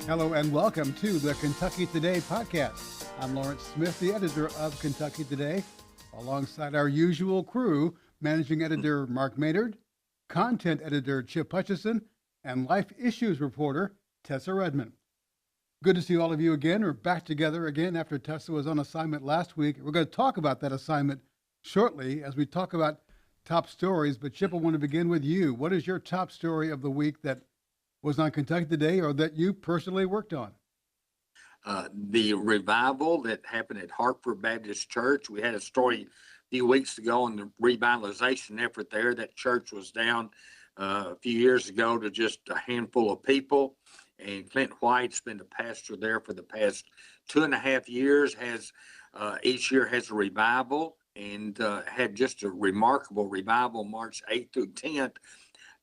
Hello and welcome to the Kentucky Today podcast. I'm Lawrence Smith, the editor of Kentucky Today, alongside our usual crew, managing editor Mark Maynard, content editor Chip Hutchison, and life issues reporter Tessa Redmond. Good to see all of you again. We're back together again after Tessa was on assignment last week. We're going to talk about that assignment shortly as we talk about top stories. But Chip, I want to begin with you. What is your top story of the week that was on Kentucky Today or that you personally worked on? The revival that happened at Hartford Baptist Church. We had a story a few weeks ago on the revitalization effort there. That church was down a few years ago to just a handful of people. And Clint White's been the pastor there for the past 2.5 years, each year has a revival, and had just a remarkable revival March 8th through 10th.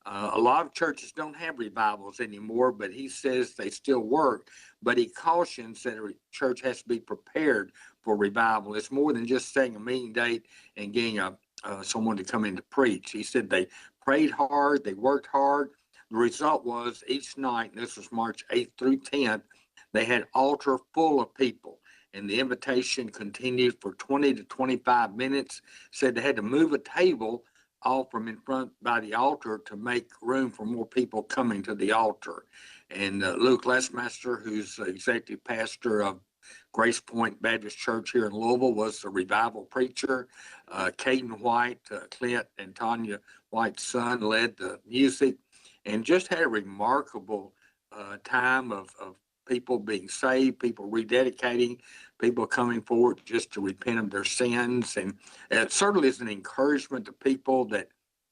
A lot of churches don't have revivals anymore, but he says they still work. But he cautions that a church has to be prepared for revival. It's more than just setting a meeting date and getting someone to come in to preach. He said they prayed hard, they worked hard. The result was each night, and this was March 8th through 10th, they had altar full of people. And the invitation continued for 20 to 25 minutes. Said they had to move a table off from in front by the altar to make room for more people coming to the altar. And Luke Lesmaster, who's the executive pastor of Grace Point Baptist Church here in Louisville, was the revival preacher. Caden White, Clint and Tanya White's son, led the music, and just had a remarkable time of people being saved, people rededicating, people coming forward just to repent of their sins. And it certainly is an encouragement to people that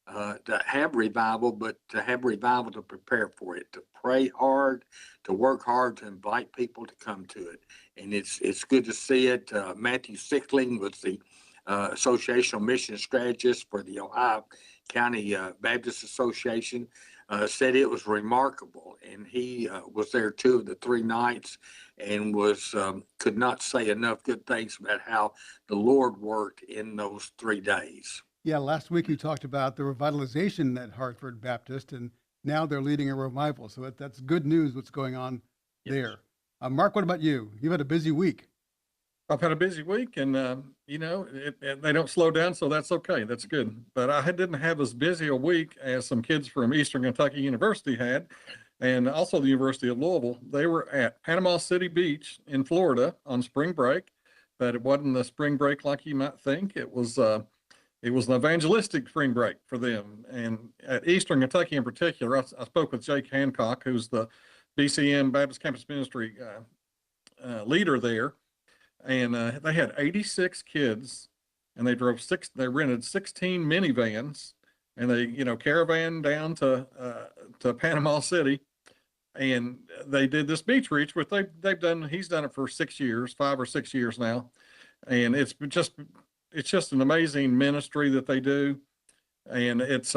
to have revival, but to have revival to prepare for it, to pray hard, to work hard, to invite people to come to it. And it's good to see it. Matthew Sickling was the associational mission strategist for the Ohio County Baptist Association, said it was remarkable. And he was there 2 of the 3 nights and could not say enough good things about how the Lord worked in those 3 days. Yeah, last week you talked about the revitalization at Hartford Baptist, and now they're leading a revival. So that's good news what's going on there. Mark, what about you? You've had a busy week. I've had a busy week, and they don't slow down, so that's okay. That's good. But I didn't have as busy a week as some kids from Eastern Kentucky University had, and also the University of Louisville. They were at Panama City Beach in Florida on spring break, but it wasn't a spring break like you might think. It was an evangelistic spring break for them. And at Eastern Kentucky in particular, I spoke with Jake Hancock, who's the BCM Baptist Campus Ministry leader there. And they had 86 kids, and they rented 16 minivans, and they, caravan down to Panama City, and they did this beach reach, which he's done it for 6 years, 5 or 6 years now. And it's just an amazing ministry that they do. And it's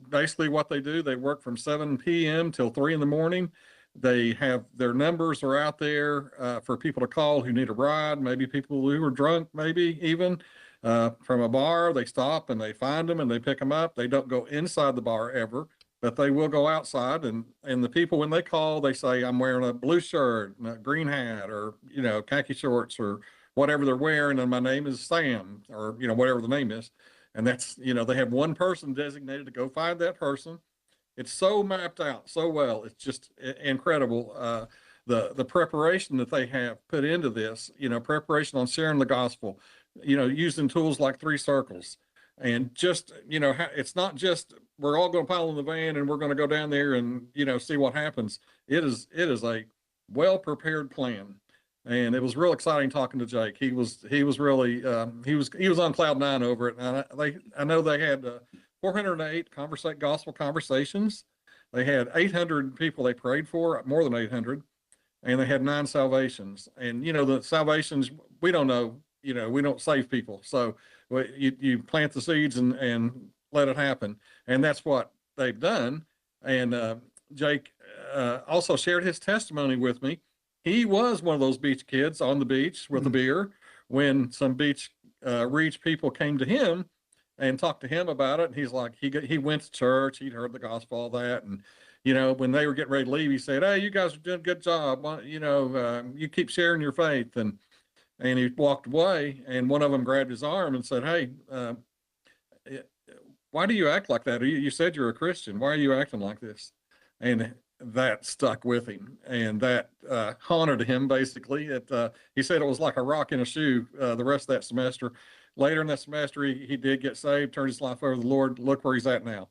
basically what they do. They work from 7 p.m. till 3 in the morning. They have their numbers are out there for people to call who need a ride, maybe people who are drunk, maybe even from a bar. They stop and they find them and they pick them up. They don't go inside the bar ever, but they will go outside. And the people, when they call, they say, I'm wearing a blue shirt, and a green hat, or, khaki shorts, or whatever they're wearing. And my name is Sam, or, whatever the name is. And that's, they have one person designated to go find that person. It's so mapped out so well. It's just incredible. The preparation that they have put into this, preparation on sharing the gospel, using tools like 3 circles, and just, it's not just, we're all going to pile in the van and we're going to go down there and, see what happens. It is a well-prepared plan. And it was real exciting talking to Jake. He was really, he was on cloud 9 over it. And I know they had 408 gospel conversations. They had 800 people they prayed for, more than 800, and they had 9 salvations. And, the salvations, we don't know, we don't save people. So you plant the seeds and let it happen. And that's what they've done. And Jake also shared his testimony with me. He was one of those beach kids on the beach with a beer when some beach reach people came to him and talked to him about it. And he's like, he went to church, he'd heard the gospel, all that. And, you know, when they were getting ready to leave, he said, "Hey, you guys are doing a good job. You know, you keep sharing your faith." And he walked away, and one of them grabbed his arm and said, "Hey, why do you act like that? You said you're a Christian. Why are you acting like this?" And that stuck with him, and that haunted him, basically. He said it was like a rock in a shoe the rest of that semester. Later in that semester, he did get saved, turned his life over to the Lord. Look where he's at now.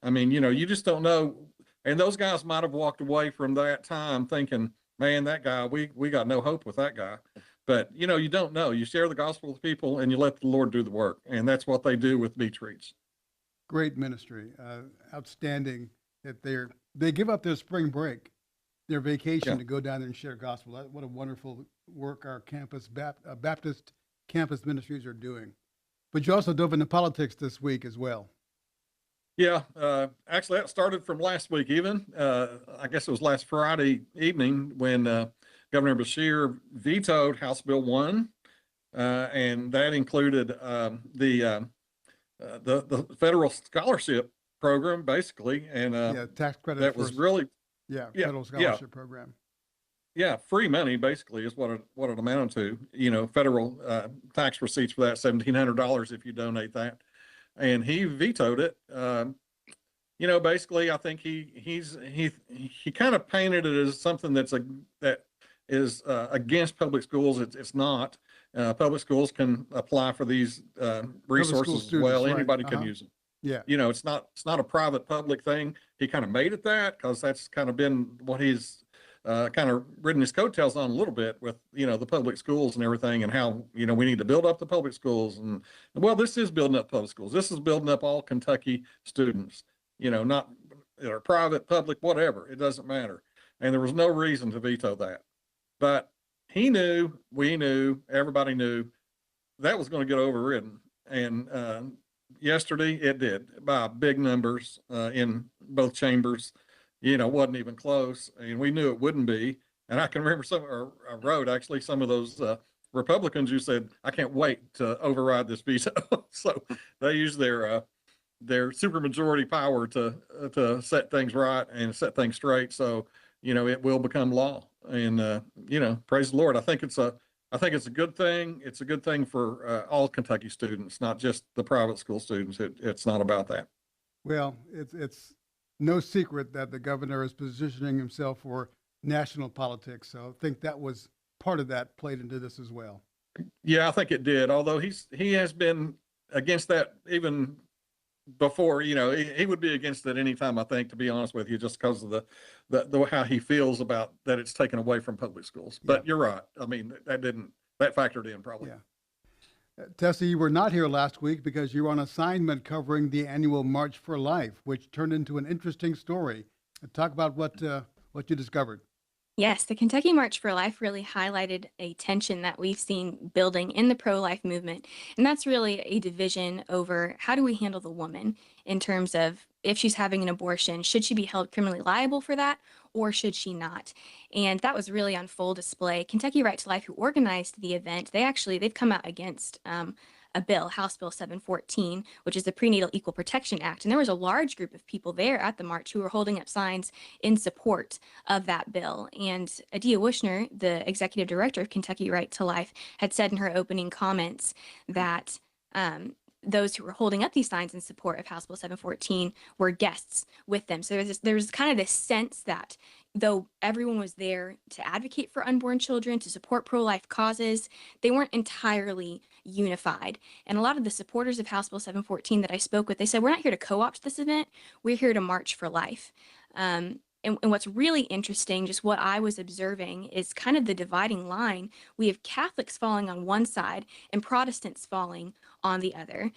I mean, you know, you just don't know. And those guys might have walked away from that time thinking, "Man, that guy, we got no hope with that guy." But, you know, you don't know. You share the gospel with people and you let the Lord do the work. And that's what they do with Beach Reach. Great ministry. Outstanding that they give up their spring break, their vacation to go down there and share gospel. What a wonderful work our campus Baptist campus ministries are doing. But you also dove into politics this week as well. Yeah, actually, that started from last week even. I guess it was last Friday evening when Governor Beshear vetoed House Bill 1, and that included the federal scholarship program, basically. And tax credit. That was really federal scholarship program. Yeah, free money basically is what it amounted to. You know, federal tax receipts for that, $1,700 if you donate that. And he vetoed it. You know, basically, I think he kind of painted it as something that is against public schools. It's not. Public schools can apply for these resources as well. Anybody can use them. Yeah. You know, it's not a private public thing. He kind of made it that because that's kind of been what he's kind of ridden his coattails on a little bit with, you know, the public schools and everything, and how, you know, we need to build up the public schools. And well, this is building up public schools. This is building up all Kentucky students, you know, not or private, public, whatever. It doesn't matter. And there was no reason to veto that. But he knew, we knew, everybody knew that was going to get overridden. And yesterday it did by big numbers in both chambers. You know, wasn't even close, and we knew it wouldn't be. And I can remember I wrote actually some of those Republicans who said, "I can't wait to override this veto." So they use their supermajority power to set things right and set things straight. So, you know, it will become law. And you know, praise the Lord. I think it's a good thing. It's a good thing for all Kentucky students, not just the private school students. It's not about that. Well, it's no secret that the governor is positioning himself for national politics. So I think that was part of that played into this as well. Yeah, I think it did. Although he has been against that even before. You know, he would be against it anytime, I think, to be honest with you, just because of the how he feels about that it's taken away from public schools. But you're right. I mean, that factored in probably. Yeah. Tessa, you were not here last week because you were on assignment covering the annual March for Life, which turned into an interesting story. Talk about what you discovered. Yes, the Kentucky March for Life really highlighted a tension that we've seen building in the pro-life movement. And that's really a division over how do we handle the woman in terms of if she's having an abortion, should she be held criminally liable for that or should she not? And that was really on full display. Kentucky Right to Life, who organized the event, they've come out against a bill, House Bill 714, which is the Prenatal Equal Protection Act. And there was a large group of people there at the march who were holding up signs in support of that bill. And Adia Wushner, the executive director of Kentucky Right to Life, had said in her opening comments that those who were holding up these signs in support of House Bill 714 were guests with them. So there's kind of this sense that though everyone was there to advocate for unborn children, to support pro-life causes, they weren't entirely unified. And a lot of the supporters of House Bill 714 that I spoke with, they said, we're not here to co-opt this event, we're here to march for life. And what's really interesting, just what I was observing, is kind of the dividing line. We have Catholics falling on one side and Protestants falling on the other.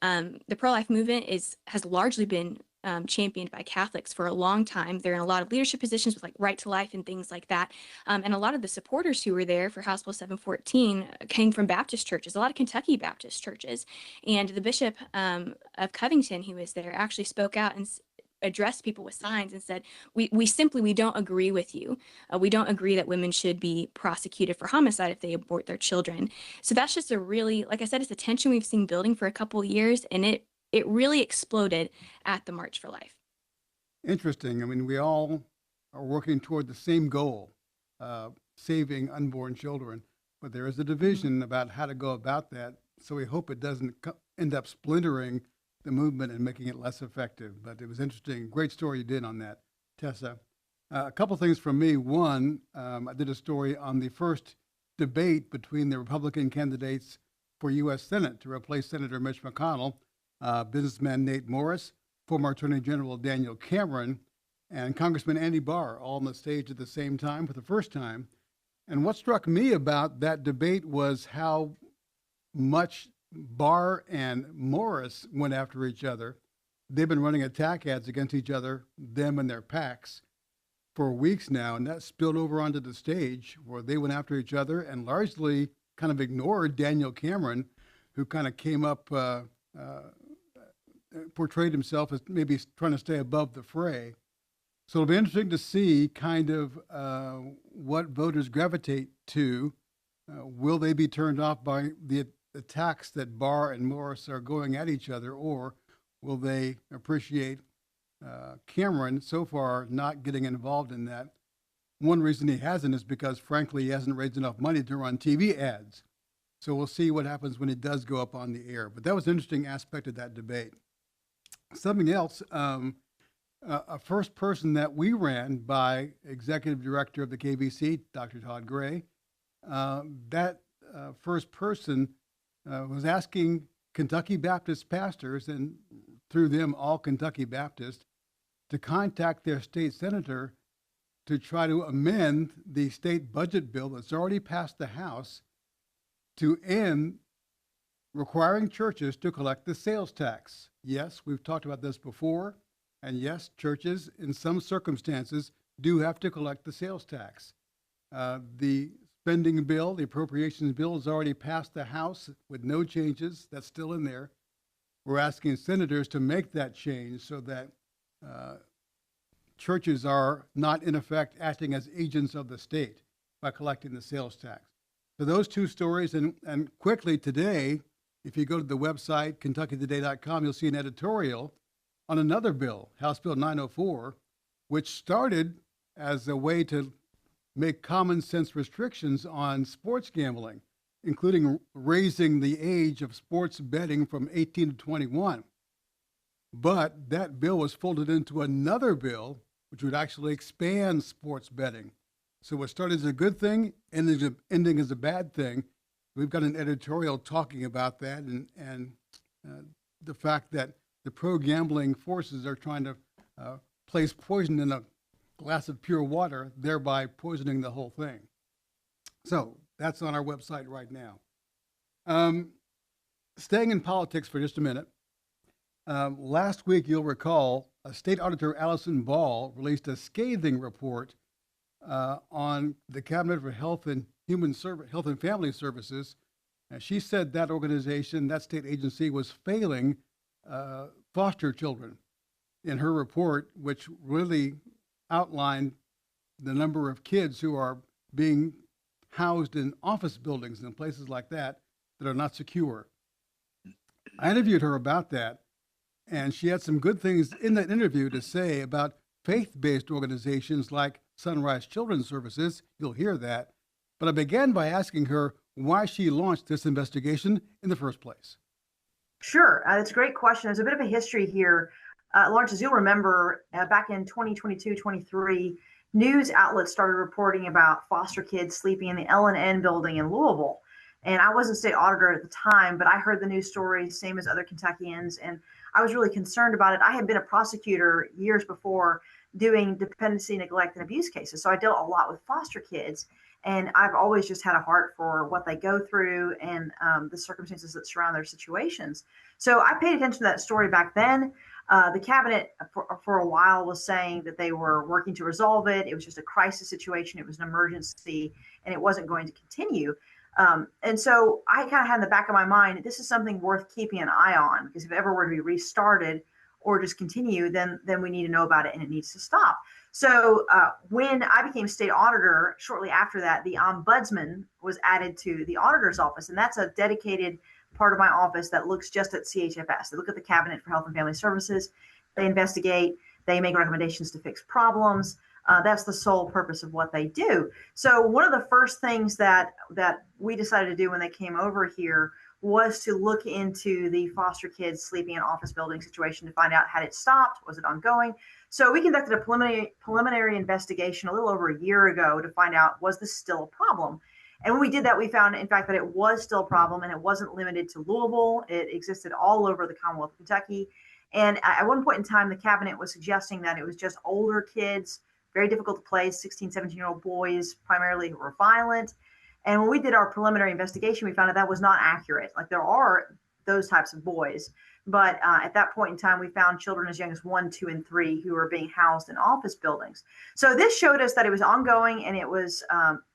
The pro-life movement has largely been championed by Catholics for a long time. They're in a lot of leadership positions with like Right to Life and things like that. And a lot of the supporters who were there for House Bill 714 came from Baptist churches, a lot of Kentucky Baptist churches. And the Bishop of Covington, who was there, actually spoke out and addressed people with signs and said, we don't agree with you. We don't agree that women should be prosecuted for homicide if they abort their children. So that's just a really, like I said, it's a tension we've seen building for a couple of years, and it it really exploded at the March for Life. Interesting. I mean, we all are working toward the same goal, saving unborn children, but there is a division about how to go about that. So we hope it doesn't end up splintering the movement and making it less effective. But it was interesting. Great story you did on that, Tessa. A couple things from me. One, I did a story on the first debate between the Republican candidates for U.S. Senate to replace Senator Mitch McConnell, businessman Nate Morris, former Attorney General Daniel Cameron, and Congressman Andy Barr, all on the stage at the same time for the first time. And what struck me about that debate was how much Barr and Morris went after each other. They've been running attack ads against each other, them and their PACs, for weeks now, and that spilled over onto the stage where they went after each other and largely kind of ignored Daniel Cameron, who kind of came up, portrayed himself as maybe trying to stay above the fray. So it'll be interesting to see kind of what voters gravitate to. Will they be turned off by the attacks that Barr and Morris are going at each other, or will they appreciate Cameron so far not getting involved in that? One reason he hasn't is because, frankly, he hasn't raised enough money to run TV ads. So we'll see what happens when it does go up on the air. But that was an interesting aspect of that debate. Something else, a first person that we ran by Executive Director of the KBC, Dr. Todd Gray, that first person was asking Kentucky Baptist pastors, and through them all Kentucky Baptists, to contact their state senator to try to amend the state budget bill that's already passed the House to end requiring churches to collect the sales tax. Yes, we've talked about this before, and yes, churches in some circumstances do have to collect the sales tax. The spending bill, the appropriations bill, has already passed the House with no changes. That's still in there. We're asking senators to make that change so that churches are not, in effect, acting as agents of the state by collecting the sales tax. So those two stories, and quickly today, if you go to the website, KentuckyToday.com, you'll see an editorial on another bill, House Bill 904, which started as a way to make common sense restrictions on sports gambling, including raising the age of sports betting from 18 to 21. But that bill was folded into another bill, which would actually expand sports betting. So what started as a good thing, ending as a bad thing. We've got an editorial talking about that and the fact that the pro-gambling forces are trying to place poison in a glass of pure water, thereby poisoning the whole thing. So that's on our website right now. Staying in politics for just a minute. Last week, you'll recall, State Auditor Allison released a scathing report on the Cabinet for Health and Family Services. And she said that organization, that state agency, was failing foster children. In her report, which really outlined the number of kids who are being housed in office buildings and places like that are not secure. I interviewed her about that, and she had some good things in that interview to say about faith-based organizations like Sunrise Children's Services. You'll hear that. But I began by asking her why she launched this investigation in the first place. Sure. It's a great question. There's a bit of a history here. Lawrence, as you'll remember, back in 2022-23, news outlets started reporting about foster kids sleeping in the L&N building in Louisville. And I wasn't state auditor at the time, but I heard the news stories, same as other Kentuckians, and I was really concerned about it. I had been a prosecutor years before doing dependency, neglect, and abuse cases. So I dealt a lot with foster kids. And I've always just had a heart for what they go through and the circumstances that surround their situations. So I paid attention to that story back then. The cabinet for a while was saying that they were working to resolve it. It was just a crisis situation. It was an emergency, and it wasn't going to continue. And so I kind of had in the back of my mind, this is something worth keeping an eye on, because if it ever were to be restarted or just continue, then we need to know about it and it needs to stop. So when I became state auditor, shortly after that, the ombudsman was added to the auditor's office, and that's a dedicated part of my office that looks just at CHFS. They look at the Cabinet for Health and Family Services. They investigate. They make recommendations to fix problems. That's the sole purpose of what they do. So one of the first things that we decided to do when they came over here was to look into the foster kids sleeping in office building situation to find out, had it stopped, was it ongoing? So we conducted a preliminary investigation a little over a year ago to find out, was this still a problem? And when we did that, we found, in fact, that it was still a problem, and it wasn't limited to Louisville. It existed all over the Commonwealth of Kentucky. And at one point in time, the cabinet was suggesting that it was just older kids, very difficult to place, 16, 17-year-old boys, primarily, who were violent. And when we did our preliminary investigation, we found out that was not accurate. Like, there are those types of boys, but at that point in time, we found children as young as 1, 2, and 3 who were being housed in office buildings. So this showed us that it was ongoing, and it was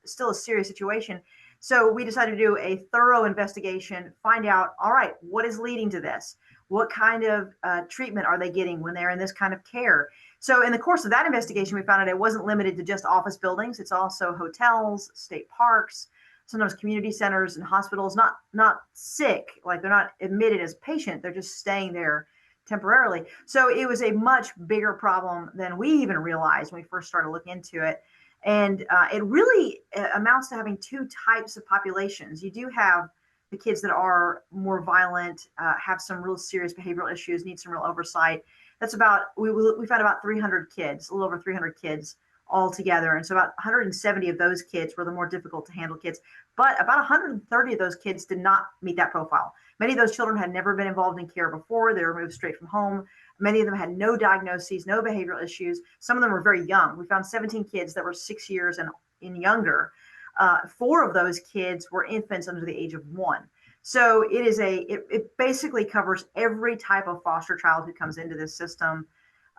still a serious situation. So we decided to do a thorough investigation, find out, all right, what is leading to this? What kind of treatment are they getting when they're in this kind of care? So in the course of that investigation, we found out it wasn't limited to just office buildings. It's also hotels, state parks, sometimes community centers and hospitals, not sick, like they're not admitted as a patient, they're just staying there temporarily. So it was a much bigger problem than we even realized when we first started looking into it. And it really amounts to having two types of populations. You do have the kids that are more violent, have some real serious behavioral issues, need some real oversight. That's about, we found about 300 kids, a little over 300 kids all together. And so about 170 of those kids were the more difficult to handle kids, but about 130 of those kids did not meet that profile. Many of those children had never been involved in care before. They were moved straight from home. Many of them had no diagnoses, no behavioral issues. Some of them were very young. We found 17 kids that were 6 years and younger. 4 of those kids were infants under the age of 1. So it basically covers every type of foster child who comes into this system.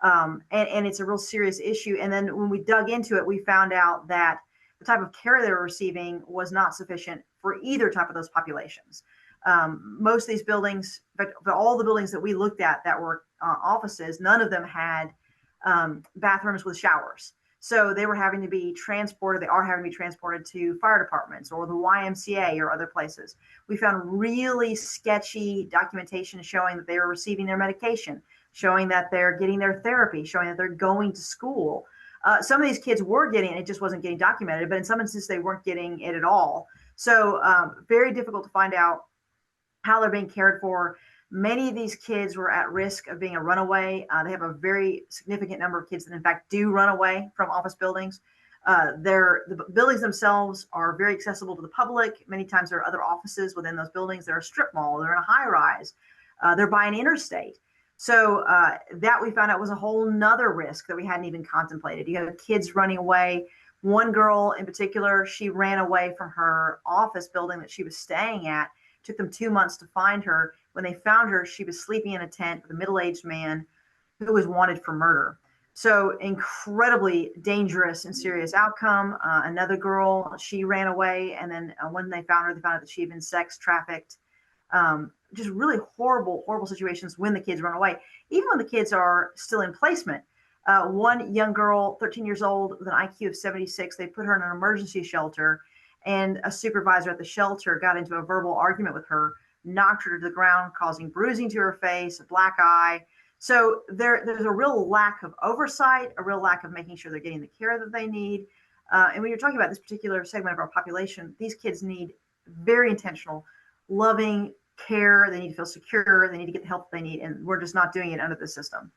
And it's a real serious issue. And then when we dug into it, we found out that the type of care they were receiving was not sufficient for either type of those populations. Most of these buildings, but all the buildings that we looked at that were offices, none of them had bathrooms with showers. So they were having to be transported. They are having to be transported to fire departments or the YMCA or other places. We found really sketchy documentation showing that they were receiving their medication, showing that they're getting their therapy, showing that they're going to school. Some of these kids were getting it, just wasn't getting documented, but in some instances they weren't getting it at all. So very difficult to find out how they're being cared for. Many of these kids were at risk of being a runaway. They have a very significant number of kids that in fact do run away from office buildings. The buildings themselves are very accessible to the public. Many times there are other offices within those buildings. They're a strip mall, they're in a high rise, they're by an interstate. So that we found out was a whole nother risk that we hadn't even contemplated. You have kids running away. One girl in particular, she ran away from her office building that she was staying at. It took them 2 months to find her. When they found her, she was sleeping in a tent with a middle-aged man who was wanted for murder. So incredibly dangerous and serious outcome. Another girl, she ran away, and then when they found her, they found out that she had been sex trafficked. Just really horrible situations when the kids run away, even when the kids are still in placement. One young girl, 13 years old, with an IQ of 76, they put her in an emergency shelter, and a supervisor at the shelter got into a verbal argument with her, knocked her to the ground, causing bruising to her face, a black eye. So there's a real lack of oversight, a real lack of making sure they're getting the care that they need. And when you're talking about this particular segment of our population, these kids need very intentional, loving care. They need to feel secure. They need to get the help they need. And we're just not doing it under the system.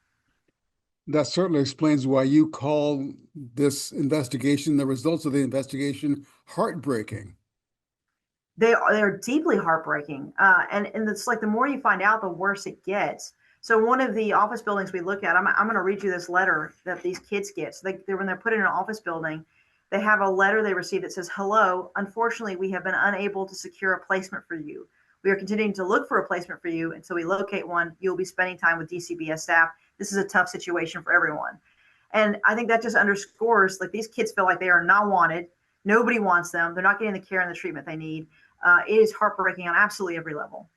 That certainly explains why you call this investigation, the results of the investigation, heartbreaking. They're deeply heartbreaking. And it's like the more you find out, the worse it gets. So one of the office buildings we look at, I'm going to read you this letter that these kids get. So when they're put in an office building, they have a letter they receive that says, "Hello, unfortunately, we have been unable to secure a placement for you. We are continuing to look for a placement for you until we locate one. You'll be spending time with DCBS staff. This is a tough situation for everyone." And I think that just underscores, like, these kids feel like they are not wanted. Nobody wants them. They're not getting the care and the treatment they need. It is heartbreaking on absolutely every level.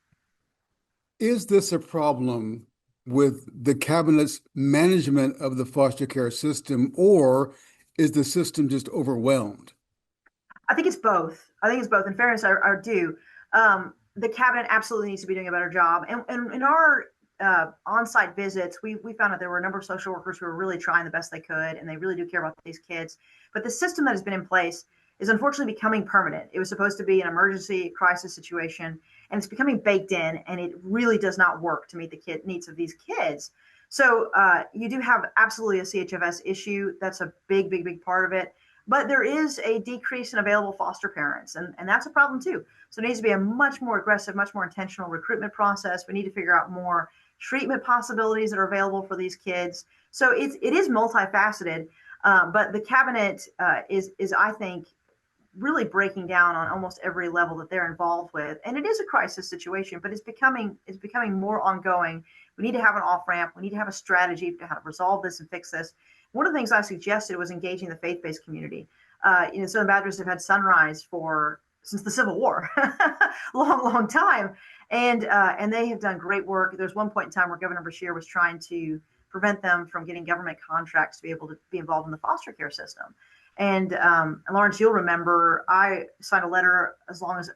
Is this a problem with the cabinet's management of the foster care system, or is the system just overwhelmed? I think it's both. In fairness, I do. the cabinet absolutely needs to be doing a better job. And in our on-site visits, we found that there were a number of social workers who were really trying the best they could, and they really do care about these kids. But the system that has been in place is unfortunately becoming permanent. It was supposed to be an emergency crisis situation, and it's becoming baked in, and it really does not work to meet the needs of these kids. So you do have absolutely a CHFS issue. That's a big, big, big part of it. But there is a decrease in available foster parents, and that's a problem too. So it needs to be a much more aggressive, much more intentional recruitment process. We need to figure out more treatment possibilities that are available for these kids. So it is multifaceted, but the cabinet is I think really breaking down on almost every level that they're involved with. And it is a crisis situation, but it's becoming more ongoing. We need to have an off ramp. We need to have a strategy to how to resolve this and fix this. One of the things I suggested was engaging the faith-based community. Southern Baptists have had Sunrise since the Civil War, long time, and they have done great work. There's one point in time where Governor Beshear was trying to prevent them from getting government contracts to be able to be involved in the foster care system. And Lawrence, you'll remember I signed a letter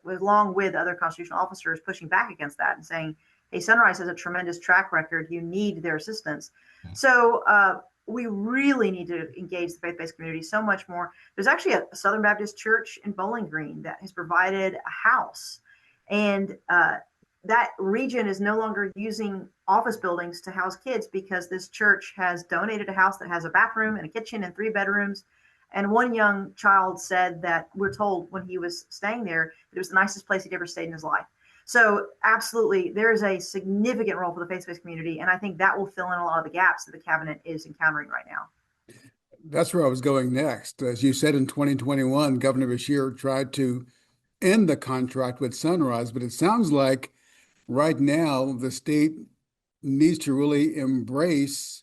along with other constitutional officers pushing back against that and saying, hey, Sunrise has a tremendous track record. You need their assistance. So we really need to engage the faith-based community so much more. There's actually a Southern Baptist Church in Bowling Green that has provided a house. And that region is no longer using office buildings to house kids because this church has donated a house that has a bathroom and a kitchen and 3 bedrooms. And one young child said that we're told when he was staying there that it was the nicest place he'd ever stayed in his life. So absolutely, there is a significant role for the faith-based community, and I think that will fill in a lot of the gaps that the cabinet is encountering right now. That's where I was going next. As you said, in 2021, Governor Beshear tried to end the contract with Sunrise, but it sounds like right now the state needs to really embrace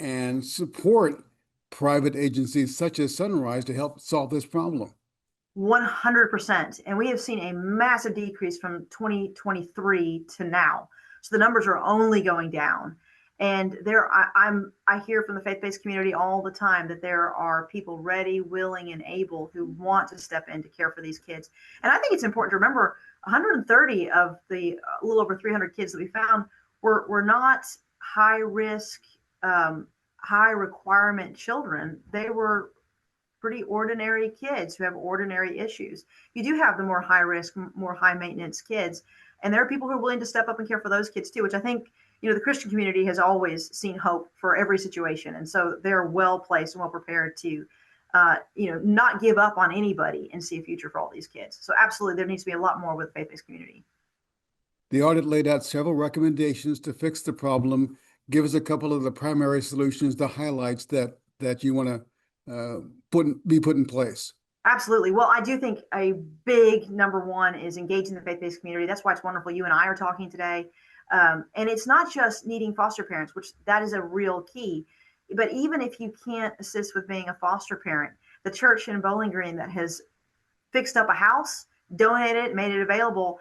and support private agencies such as Sunrise to help solve this problem. 100%. And we have seen a massive decrease from 2023 to now. So the numbers are only going down. And I hear from the faith-based community all the time that there are people ready, willing, and able who want to step in to care for these kids. And I think it's important to remember 130 of the a little over 300 kids that we found were not high risk, high requirement children. They were pretty ordinary kids who have ordinary issues. You do have the more high risk, more high maintenance kids. And there are people who are willing to step up and care for those kids too, which I think, the Christian community has always seen hope for every situation. And so they're well placed and well prepared to, not give up on anybody and see a future for all these kids. So absolutely, there needs to be a lot more with the faith-based community. The audit laid out several recommendations to fix the problem. Give us a couple of the primary solutions, the highlights that you want to be put in place. Absolutely. Well, I do think a big number one is engaging the faith-based community. That's why it's wonderful you and I are talking today. And it's not just needing foster parents, which that is a real key. But even if you can't assist with being a foster parent, the church in Bowling Green that has fixed up a house, donated it, made it available,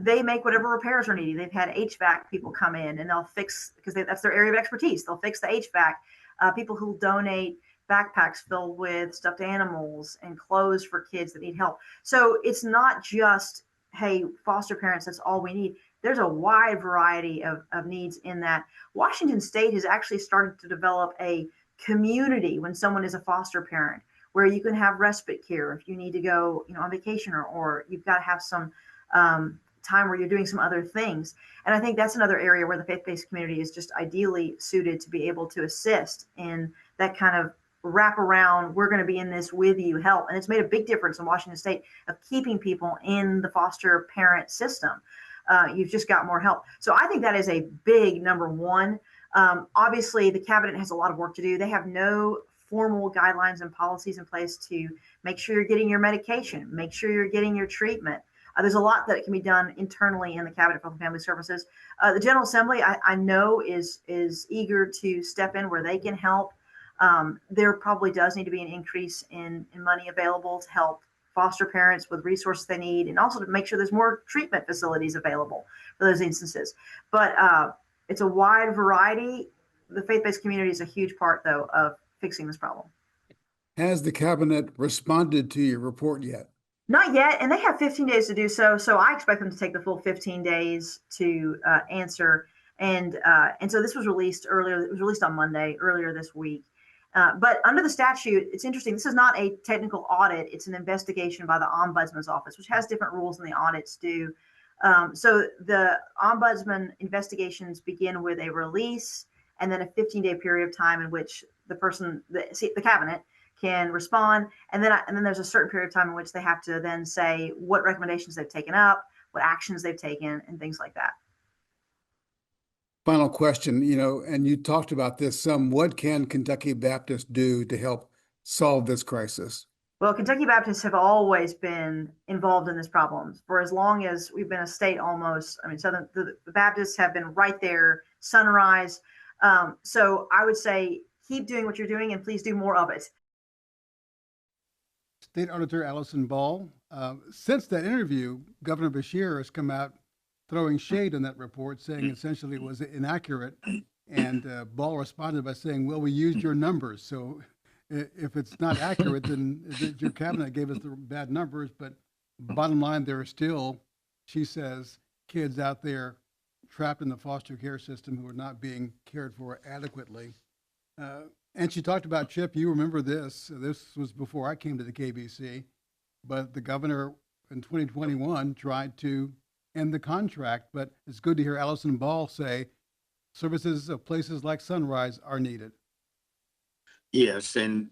they make whatever repairs are needed. They've had HVAC people come in and they'll fix, because that's their area of expertise. They'll fix the HVAC. People who donate backpacks filled with stuffed animals and clothes for kids that need help. So it's not just, hey, foster parents, that's all we need. There's a wide variety of needs in that. Washington State has actually started to develop a community when someone is a foster parent, where you can have respite care if you need to go, on vacation, or you've got to have some time where you're doing some other things. And I think that's another area where the faith-based community is just ideally suited to be able to assist in that kind of wrap around, we're going to be in this with you, help. And it's made a big difference in Washington State of keeping people in the foster parent system. You've just got more help. So I think that is a big number one. Obviously, the cabinet has a lot of work to do. They have no formal guidelines and policies in place to make sure you're getting your medication, make sure you're getting your treatment. There's a lot that can be done internally in the Cabinet for Family Services. The General Assembly, I know, is eager to step in where they can help. There probably does need to be an increase in money available to help foster parents with resources they need, and also to make sure there's more treatment facilities available for those instances. But it's a wide variety. The faith-based community is a huge part, though, of fixing this problem. Has the cabinet responded to your report yet? Not yet, and they have 15 days to do so. So I expect them to take the full 15 days to answer. And so this was released earlier. It was released on Monday earlier this week. But under the statute, it's interesting. This is not a technical audit. It's an investigation by the Ombudsman's office, which has different rules than the audits do. So the Ombudsman investigations begin with a release and then a 15-day period of time in which the cabinet can respond. And then there's a certain period of time in which they have to then say what recommendations they've taken up, what actions they've taken, and things like that. Final question, and you talked about this some. What can Kentucky Baptist do to help solve this crisis? Well, Kentucky Baptists have always been involved in this problem for as long as we've been a state almost. I mean, the Baptists have been right there, Sunrise. So I would say keep doing what you're doing and please do more of it. State Auditor Allison Ball, since that interview, Governor Beshear has come out throwing shade on that report, saying essentially it was inaccurate. And Ball responded by saying, well, we used your numbers. So if it's not accurate, then your cabinet gave us the bad numbers. But bottom line, there are still, she says, kids out there trapped in the foster care system who are not being cared for adequately. And she talked about, Chip, you remember this. This was before I came to the KBC. But the governor in 2021 tried to end the contract. But it's good to hear Allison Ball say services of places like Sunrise are needed. Yes, and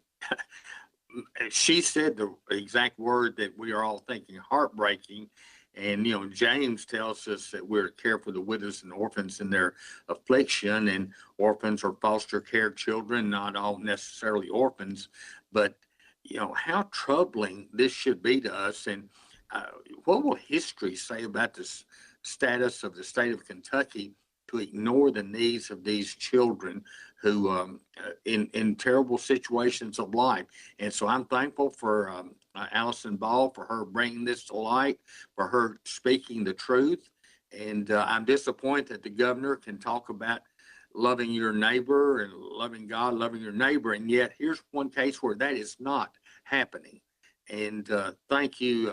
she said the exact word that we are all thinking, heartbreaking. And, James tells us that we're to care for the widows and orphans in their affliction, and orphans are foster care children, not all necessarily orphans. But, how troubling this should be to us. And what will history say about the status of the state of Kentucky to ignore the needs of these children who in terrible situations of life? And so I'm thankful for Allison Ball, for her bringing this to light, for her speaking the truth. And I'm disappointed that the governor can talk about loving your neighbor and loving God, loving your neighbor. And yet here's one case where that is not happening. And thank you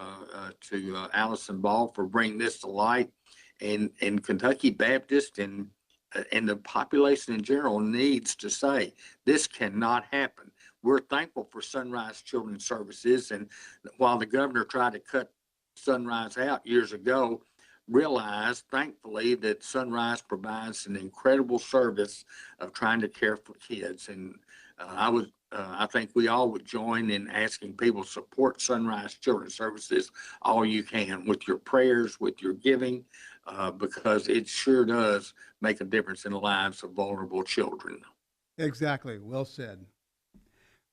to Allison Ball for bringing this to light. And Kentucky Baptist and the population in general needs to say this cannot happen. We're thankful for Sunrise Children's Services, and while the governor tried to cut Sunrise out years ago, realized thankfully that Sunrise provides an incredible service of trying to care for kids. And I think we all would join in asking people to support Sunrise Children's Services all you can with your prayers, with your giving, because it sure does make a difference in the lives of vulnerable children. Exactly. Well said.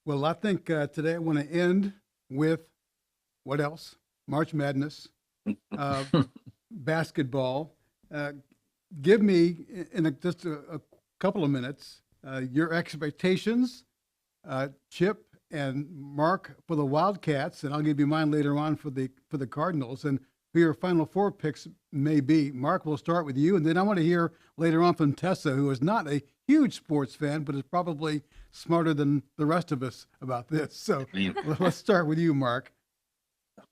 Well, I think today I want to end with what else? March Madness, basketball. Give me in just a couple of minutes your expectations, Chip and Mark, for the Wildcats, and I'll give you mine later on for the Cardinals, and who your Final Four picks may be. Mark, we'll start with you, and then I want to hear later on from Tessa, who is not a huge sports fan, but is probably smarter than the rest of us about this. So let's start with you, Mark.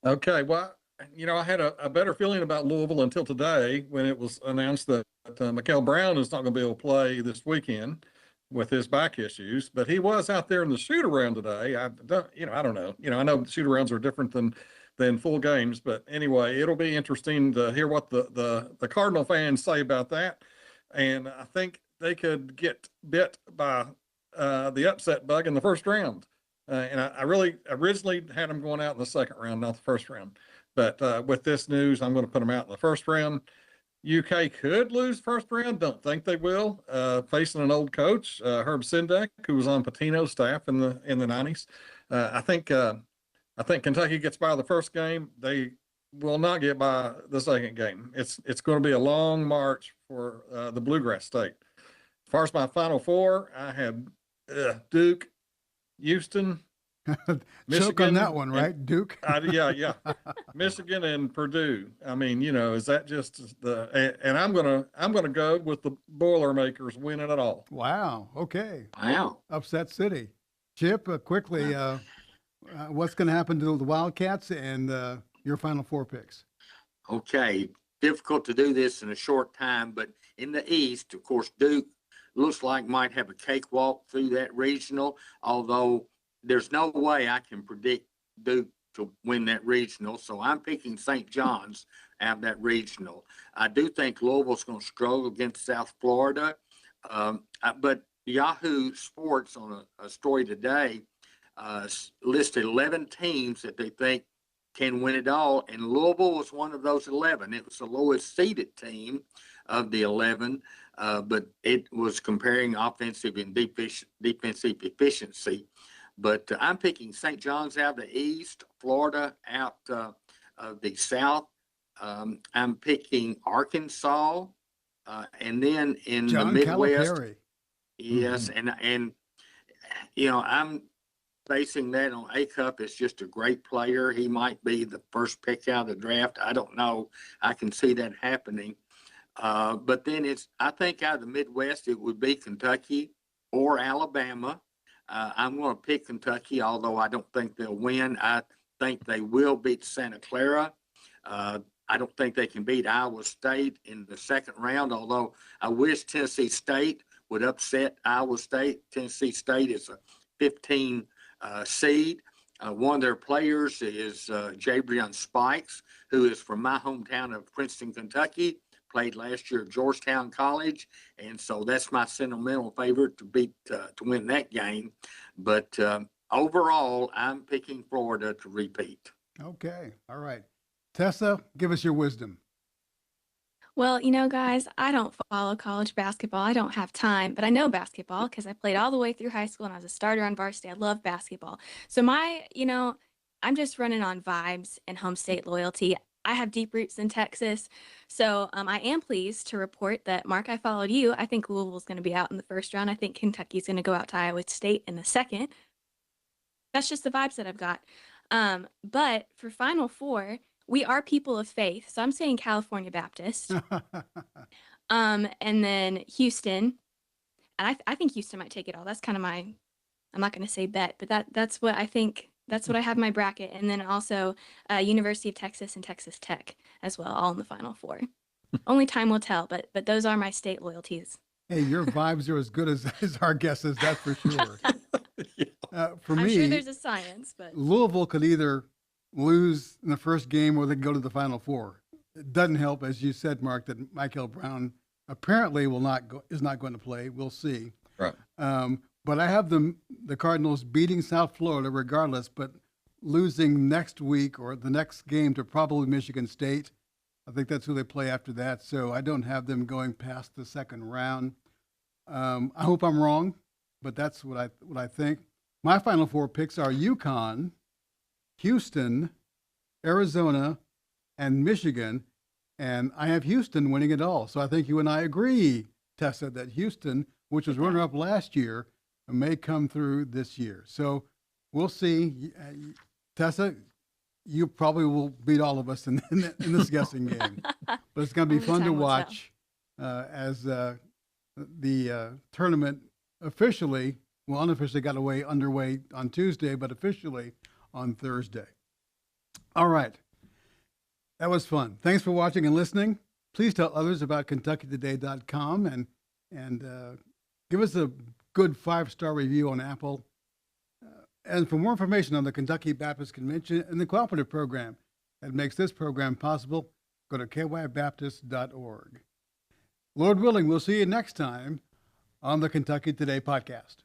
Okay. Well, I had a better feeling about Louisville until today when it was announced that Mikael Brown is not going to be able to play this weekend with his back issues, but he was out there in the shoot around today. I don't know. I know shoot arounds are different than full games, but anyway, it'll be interesting to hear what the Cardinal fans say about that. And I think they could get bit by the upset bug in the first round. And I really originally had them going out in the second round, not the first round. But with this news, I'm going to put them out in the first round. UK could lose first round. Don't think they will. Facing an old coach, Herb Sendek, who was on Patino's staff in the 90s. I think Kentucky gets by the first game. They will not get by the second game. It's going to be a long march for the Bluegrass State. As far as my Final Four, I have Duke, Houston, Michigan. Choke on that one, right? Duke. Yeah. Michigan and Purdue. I mean, is that just and I'm gonna go with the Boilermakers winning it all. Wow. Okay. Wow. Upset City. Chip, quickly, What's going to happen to the Wildcats and your Final Four picks? Okay, difficult to do this in a short time, but in the East, of course, Duke looks like might have a cakewalk through that regional, although there's no way I can predict Duke to win that regional. So I'm picking St. John's out of that regional. I do think Louisville's going to struggle against South Florida, but Yahoo Sports on a story today listed 11 teams that they think can win it all, and Louisville was one of those 11. It was the lowest seeded team of the 11, but it was comparing offensive and defensive efficiency. But I'm picking St. John's out of the East, Florida out of the South. I'm picking Arkansas, and then in John the Midwest. Calipari. Yes, and you know, I'm basing that on A Cup is just a great player. He might be the first pick out of the draft. I don't know. I can see that happening. But then I think out of the Midwest, it would be Kentucky or Alabama. I'm going to pick Kentucky, although I don't think they'll win. I think they will beat Santa Clara. I don't think they can beat Iowa State in the second round, although I wish Tennessee State would upset Iowa State. Tennessee State is a 15 seed. One of their players is Jabrion Spikes, who is from my hometown of Princeton, Kentucky, played last year at Georgetown College, and so that's my sentimental favorite to win that game. But overall, I'm picking Florida to repeat. Okay. All right. Tessa, give us your wisdom. Well, guys, I don't follow college basketball. I don't have time, but I know basketball because I played all the way through high school and I was a starter on varsity. I love basketball. So I'm just running on vibes and home state loyalty. I have deep roots in Texas. So I am pleased to report that, Mark, I followed you. I think Louisville's going to be out in the first round. I think Kentucky's going to go out to Iowa State in the second. That's just the vibes that I've got. But for Final Four, we are people of faith. So I'm saying California Baptist. And then Houston. And I think Houston might take it all. That's kind of I'm not going to say bet, but that's what I think. That's what I have in my bracket. And then also University of Texas and Texas Tech as well, all in the Final Four. Only time will tell, but those are my state loyalties. Hey, your vibes are as good as our guesses, that's for sure. For I'm me, sure there's a science, but Louisville could either lose in the first game or they can go to the Final Four. It doesn't help, as you said, Mark, that Michael Brown apparently is not going to play. We'll see. Right. But I have the Cardinals beating South Florida regardless, but losing next week or the next game to probably Michigan State. I think that's who they play after that. So I don't have them going past the second round. I hope I'm wrong, but that's what I think. My Final Four picks are UConn, Houston, Arizona, and Michigan. And I have Houston winning it all. So I think you and I agree, Tessa, that Houston, which was runner-up last year, may come through this year. So we'll see. Tessa, you probably will beat all of us in this guessing game. But it's going to be fun to watch as the tournament unofficially got underway on Tuesday, but officially on Thursday. All right. That was fun. Thanks for watching and listening. Please tell others about KentuckyToday.com and give us a good 5-star review on Apple. And for more information on the Kentucky Baptist Convention and the cooperative program that makes this program possible, go to kybaptist.org. Lord willing, we'll see you next time on the Kentucky Today podcast.